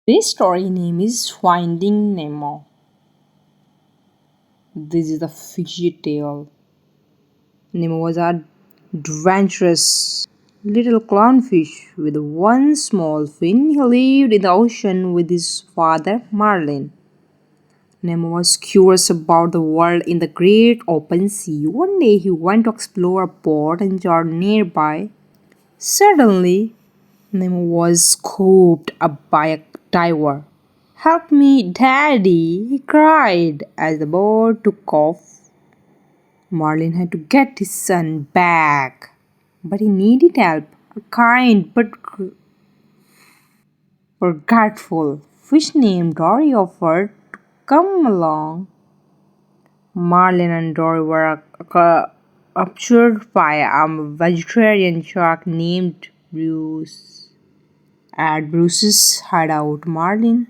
This story name is Finding Nemo. This is a fishy tale. Nemo was a adventurous little clownfish with one small fin. He lived in the ocean with his father Marlin. Nemo was curious about the world in the great open sea. One day he went to explore a port and journey nearby. Suddenly, Nemo was scooped up by a diver. Help me, Daddy, he cried as the boat took off. Marlin had to get his son back, but he needed help. A kind but forgetful fish named Dory offered to come along. Marlin and Dory were captured by a vegetarian shark named Bruce. At Bruce's hideout, Marlin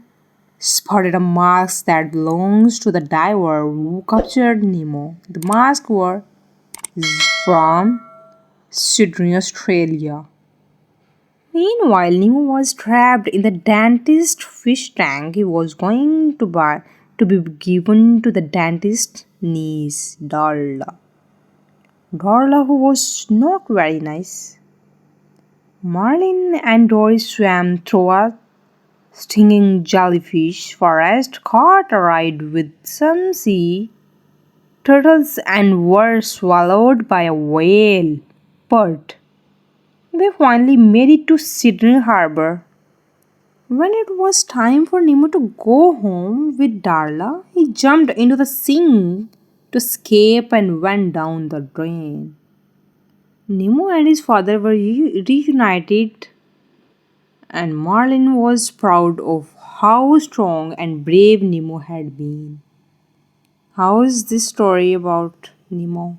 spotted a mask that belongs to the diver who captured Nemo. The mask was from Sydney, Australia. Meanwhile, Nemo was trapped in the dentist fish tank. He was going to be given to the dentist's niece, Darla. Darla, who was not very nice. Marlin and Dory swam through a stinging jellyfish forest, caught a ride with some sea turtles, and were swallowed by a whale. But they finally made it to Sydney Harbor. When it was time for Nemo to go home with Darla, he jumped into the sea to escape and went down the drain. Nemo and his father were reunited, and Marlin was proud of how strong and brave Nemo had been. How is this story about Nemo?